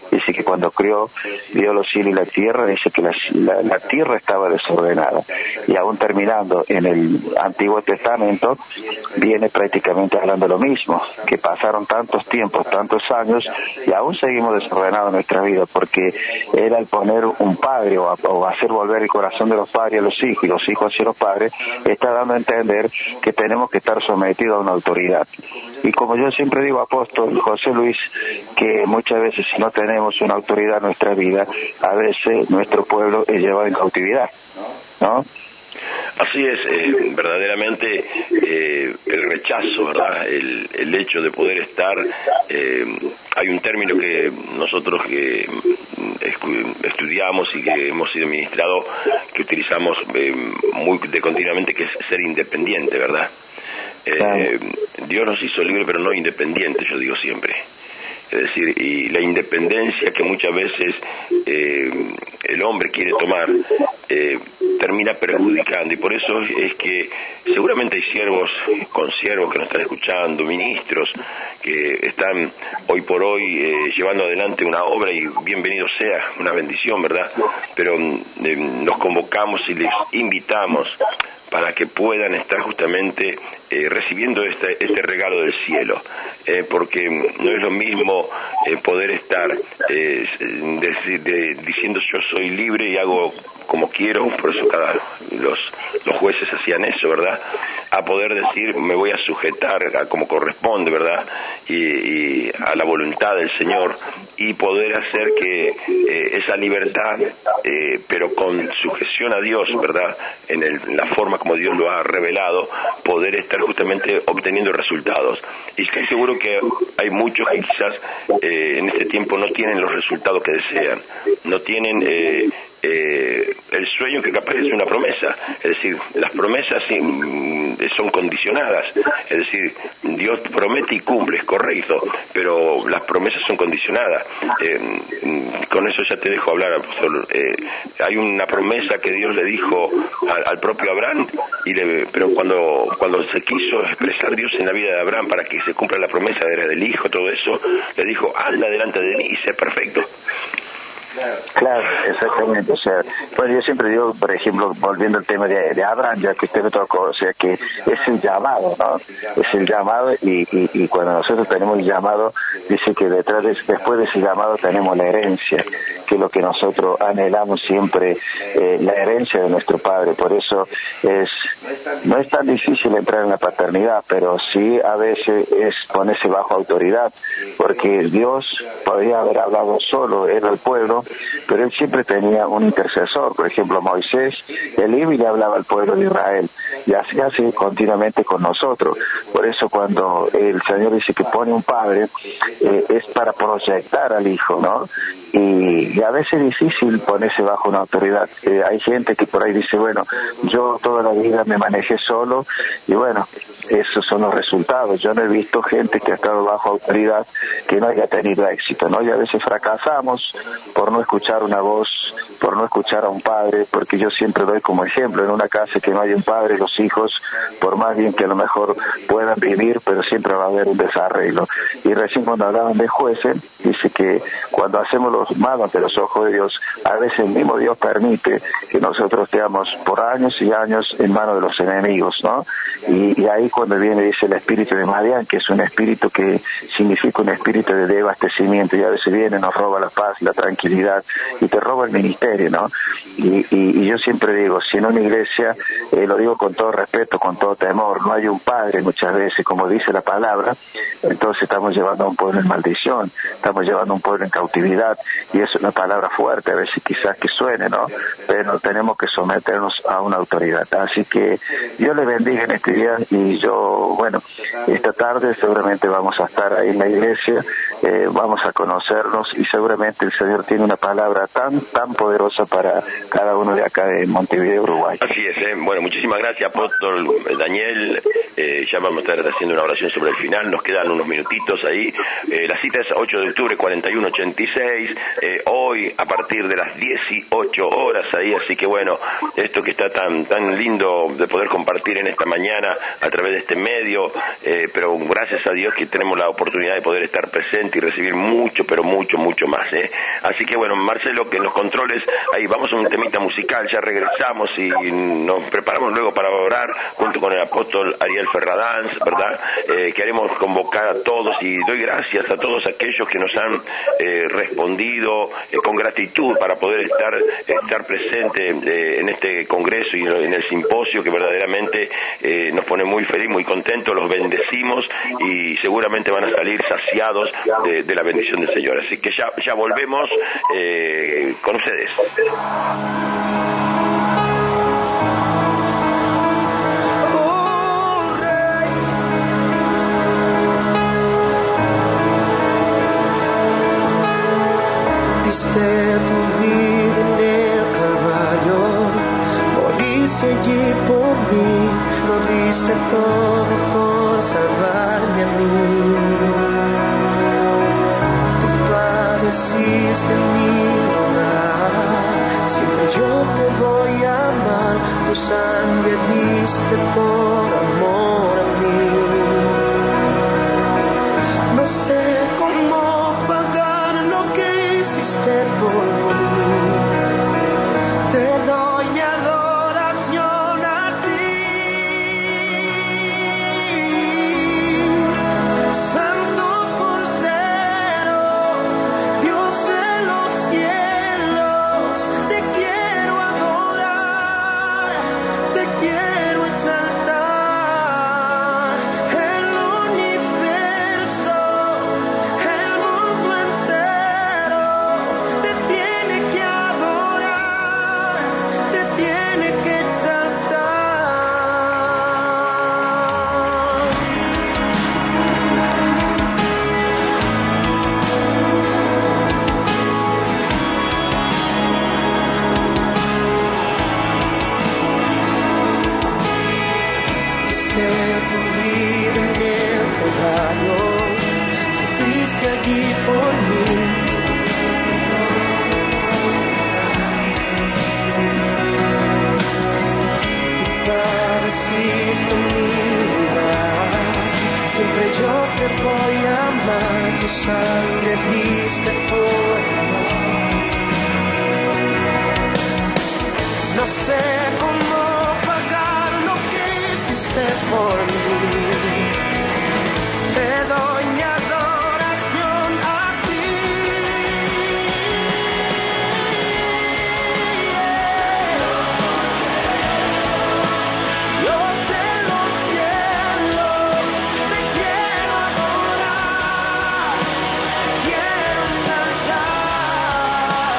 dice que cuando creó Dios los cielos y la tierra, dice que la tierra estaba desordenada. Y aún terminando en el Antiguo Testamento, viene prácticamente hablando lo mismo, que pasaron tantos tiempos, tantos años, y aún seguimos desordenados en nuestra vida, porque era el poner un padre o hacer volver el corazón de los padres a los hijos y los hijos hacia los padres, está dando a entender que tenemos que estar sometidos a una autoridad. Y como yo siempre digo, apóstol José Luis, que muchas veces si no tenemos una autoridad en nuestra vida, a veces nuestro pueblo es llevado en cautividad, ¿no? Así es, verdaderamente el rechazo, ¿verdad? El hecho de poder estar, hay un término que nosotros que estudiamos y que hemos sido ministrados, que utilizamos muy continuamente, que es ser independiente, ¿verdad? Dios nos hizo libres pero no independientes, yo digo siempre. Es decir, y la independencia que muchas veces el hombre quiere tomar termina perjudicando, y por eso es que seguramente hay consiervos que nos están escuchando, ministros que están hoy por hoy llevando adelante una obra, y bienvenido sea, una bendición, ¿verdad? Pero nos convocamos y les invitamos para que puedan estar justamente recibiendo este regalo del cielo, porque no es lo mismo poder estar diciendo yo soy libre y hago como quiero, por eso los jueces hacían eso, ¿verdad? A poder decir me voy a sujetar a como corresponde, ¿verdad? Y a la voluntad del Señor, y poder hacer que esa libertad, pero con sujeción a Dios, ¿verdad? En la forma como Dios lo ha revelado, poder estar justamente obteniendo resultados. Y estoy seguro que hay muchos que quizás en este tiempo no tienen los resultados que desean, no tienen el sueño que capaz es una promesa. Es decir, las promesas son condicionadas. Es decir, Dios promete y cumple, es correcto, pero las promesas son condicionadas. Con eso ya te dejo hablar, apóstol. Hay una promesa que Dios le dijo al propio Abraham, pero cuando se quiso expresar Dios en la vida de Abraham para que se cumpla la promesa del hijo, todo eso, le dijo, anda delante de mí y sé perfecto. Claro, exactamente. O sea, bueno, yo siempre digo, por ejemplo, volviendo al tema de Abraham, ya que usted me tocó, o sea, que es el llamado, ¿no? Es el llamado y cuando nosotros tenemos el llamado, dice que después de ese llamado tenemos la herencia, que es lo que nosotros anhelamos siempre, la herencia de nuestro Padre. Por eso no es tan difícil entrar en la paternidad, pero sí a veces es ponerse bajo autoridad, porque Dios podría haber hablado solo, era el pueblo, pero él siempre tenía un intercesor. Por ejemplo, Moisés, él iba y le hablaba al pueblo de Israel, y así hace continuamente con nosotros. Por eso cuando el Señor dice que pone un padre, es para proyectar al hijo, ¿no? Y a veces es difícil ponerse bajo una autoridad. Hay gente que por ahí dice, bueno, yo toda la vida me manejé solo, y bueno, esos son los resultados. Yo no he visto gente que ha estado bajo autoridad que no haya tenido éxito, ¿no? Y a veces fracasamos por no escuchar una voz, por no escuchar a un padre, porque yo siempre doy como ejemplo, en una casa que no hay un padre, los hijos, por más bien que a lo mejor puedan vivir, pero siempre va a haber un desarreglo. Y recién cuando hablaban de jueces, dice que cuando hacemos los malos ante los ojos de Dios, a veces el mismo Dios permite que nosotros estemos por años y años en manos de los enemigos, ¿no? Y ahí cuando viene, dice, el espíritu de Madián, que es un espíritu que significa un espíritu de desabastecimiento, y a veces viene, nos roba la paz, la tranquilidad, y te roba el ministerio, ¿no? Y yo siempre digo, si en una iglesia, lo digo con todo respeto, con todo temor, no hay un padre muchas veces, como dice la palabra, entonces estamos llevando a un pueblo en maldición, estamos llevando a un pueblo en cautividad, y es una palabra fuerte, a veces quizás que suene, ¿no? Pero tenemos que someternos a una autoridad. Así que Dios le bendiga en este día, y yo, bueno, esta tarde seguramente vamos a estar ahí en la iglesia, vamos a conocernos, y seguramente el Señor tiene una palabra tan poderosa para cada uno de acá de Montevideo, Uruguay. Así es, bueno, muchísimas gracias, apóstol Daniel. Ya vamos a estar haciendo una oración sobre el final, nos quedan unos minutitos ahí. La cita es 8 de octubre, 4186, hoy a partir de las 18 horas ahí, así que bueno, esto que está tan lindo de poder compartir en esta mañana a través de este medio, pero gracias a Dios que tenemos la oportunidad de poder estar presente y recibir mucho, pero mucho más, Así que bueno, Marcelo, que en los controles, ahí vamos a un temita musical, ya regresamos y nos preparamos luego para orar junto con el apóstol Ariel Ferradanz, ¿verdad? Queremos convocar a todos, y doy gracias a todos aquellos que nos han respondido con gratitud para poder estar presente en este congreso y en el simposio, que verdaderamente nos pone muy feliz, muy contentos, los bendecimos y seguramente van a salir saciados de la bendición del Señor. Así que ya volvemos con ustedes. Diste tu vida en el Calvario, moriste allí por mí, lo diste todo por salvarme a mí. Tú padeciste en mi lugar, siempre yo te voy a amar, tu sangre diste por amor a mí. No sé cómo pagar lo que hiciste por mí, te doy mi adoración a ti, Santo Cordero, Dios de los cielos, te quiero adorar, te quiero exaltar. El universo, el mundo entero te tiene que Calvario, sufriste allí por mí. Tú padeciste mi lugar, siempre yo te voy a amar, tu sangre diste por amor. No sé cómo pagar lo que hiciste por mí. Te doy mi adoración a ti. Dios de los cielos, te quiero adorar, quiero exaltar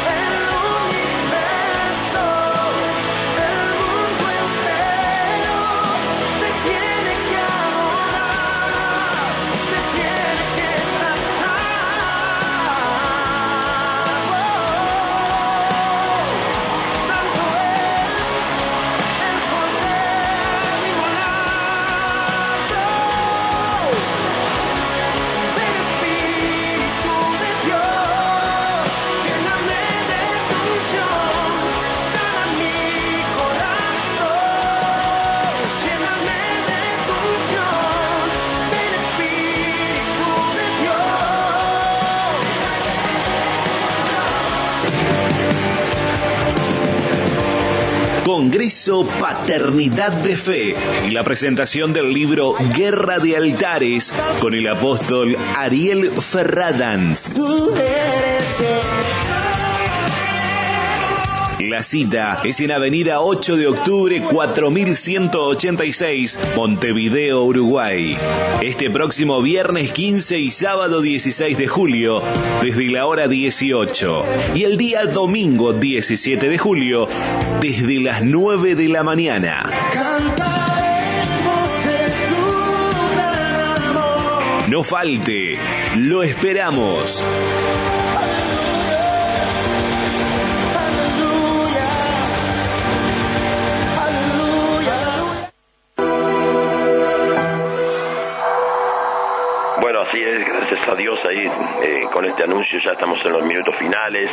el universo, el mundo entero te tiene que adorar, te tiene que exaltar. Santo es el Cordero inmolado, del Espíritu de Dios, lléname de tu unción, sana mi corazón, lléname de tu unción, del Espíritu de Dios. Congreso Paternidad de Fe y la presentación del libro Guerra de Altares con el apóstol Ariel Ferradans. Tú eres La cita es en Avenida 8 de Octubre 4186, Montevideo, Uruguay. Este próximo viernes 15 y sábado 16 de julio, desde la hora 18. Y el día domingo 17 de julio, desde las 9 de la mañana. cantaremos de tu gran amor. No falte, lo esperamos. Bueno, así es, gracias a Dios ahí con este anuncio ya estamos en los minutos finales.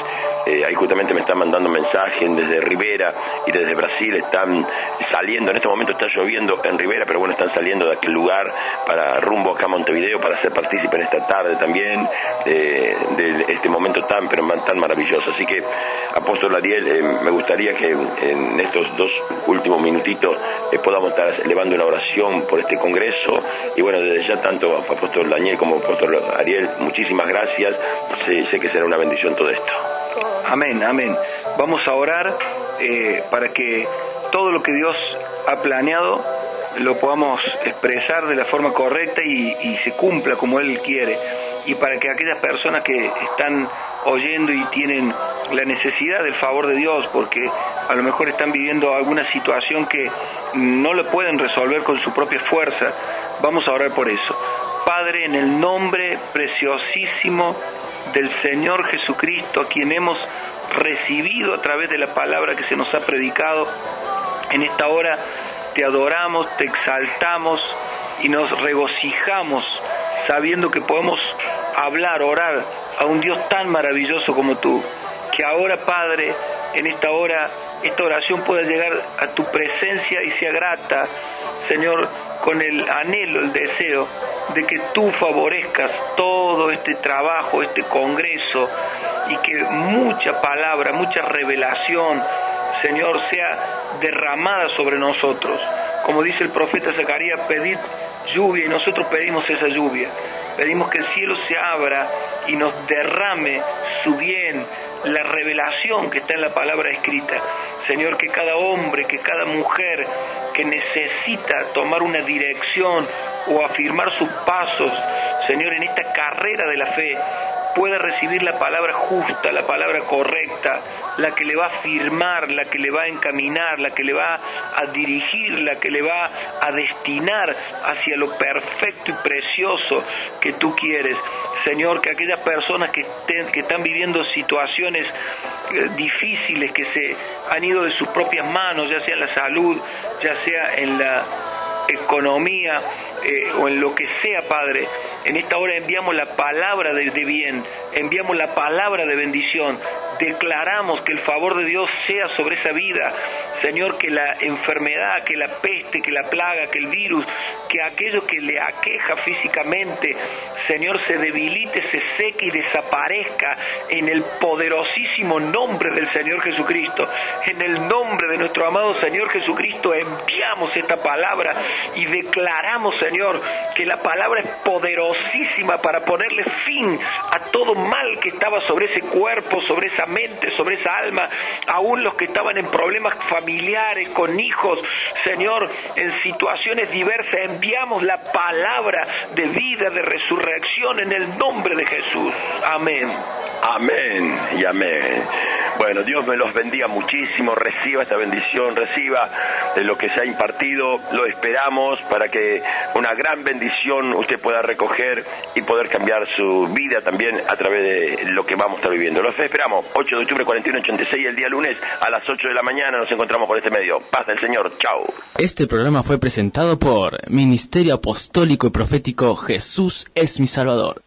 Ahí justamente me están mandando mensajes desde Rivera y desde Brasil, están saliendo, en este momento está lloviendo en Rivera, pero bueno, están saliendo de aquel lugar para rumbo acá a Montevideo para ser partícipe en esta tarde también de este momento tan maravilloso. Así que, apóstol Ariel, me gustaría que en estos 2 últimos minutitos podamos estar elevando una oración por este congreso. Y bueno, desde ya tanto apóstol Daniel como apóstol Ariel, muchísimas gracias. Sé que será una bendición todo esto. Amén, amén. Vamos a orar para que todo lo que Dios ha planeado lo podamos expresar de la forma correcta y se cumpla como Él quiere. Y para que aquellas personas que están oyendo y tienen la necesidad del favor de Dios, porque a lo mejor están viviendo alguna situación que no lo pueden resolver con su propia fuerza, vamos a orar por eso. Padre, en el nombre preciosísimo del Señor Jesucristo, a quien hemos recibido a través de la palabra que se nos ha predicado, en esta hora te adoramos, te exaltamos y nos regocijamos sabiendo que podemos hablar, orar a un Dios tan maravilloso como tú. Que ahora, Padre, en esta hora, esta oración pueda llegar a tu presencia y sea grata, Señor, con el anhelo, el deseo de que tú favorezcas todo este trabajo, este congreso, y que mucha palabra, mucha revelación, Señor, sea derramada sobre nosotros. Como dice el profeta Zacarías, pedid lluvia, y nosotros pedimos esa lluvia. Pedimos que el cielo se abra y nos derrame su bien, la revelación que está en la palabra escrita. Señor, que cada hombre, que cada mujer que necesita tomar una dirección o afirmar sus pasos, Señor, en esta carrera de la fe, pueda recibir la palabra justa, la palabra correcta, la que le va a afirmar, la que le va a encaminar, la que le va a dirigir, la que le va a destinar hacia lo perfecto y precioso que tú quieres. Señor, que aquellas personas que están viviendo situaciones difíciles, que se han ido de sus propias manos, ya sea en la salud, ya sea en economía o en lo que sea, Padre. En esta hora enviamos la palabra de bien, enviamos la palabra de bendición, declaramos que el favor de Dios sea sobre esa vida, Señor, que la enfermedad, que la peste, que la plaga, que el virus, que aquello que le aqueja físicamente, Señor, se debilite, se seque y desaparezca en el poderosísimo nombre del Señor Jesucristo. En el nombre de nuestro amado Señor Jesucristo enviamos esta palabra y declaramos, Señor, que la palabra es poderosísima para ponerle fin a todo mal que estaba sobre ese cuerpo, sobre esa mente, sobre esa alma, aún los que estaban en problemas familiares, con hijos, Señor, en situaciones diversas, enviamos la palabra de vida, de resurrección en el nombre de Jesús. Amén. Amén y amén. Bueno, Dios me los bendiga muchísimo, reciba esta bendición, reciba de lo que se ha impartido, lo esperamos para que una gran bendición usted pueda recoger y poder cambiar su vida también a través de lo que vamos a estar viviendo. Los esperamos, 8 de octubre 4186, el día lunes a las 8 de la mañana nos encontramos por este medio. Paz del Señor, chao. Este programa fue presentado por Ministerio Apostólico y Profético Jesús es mi Salvador.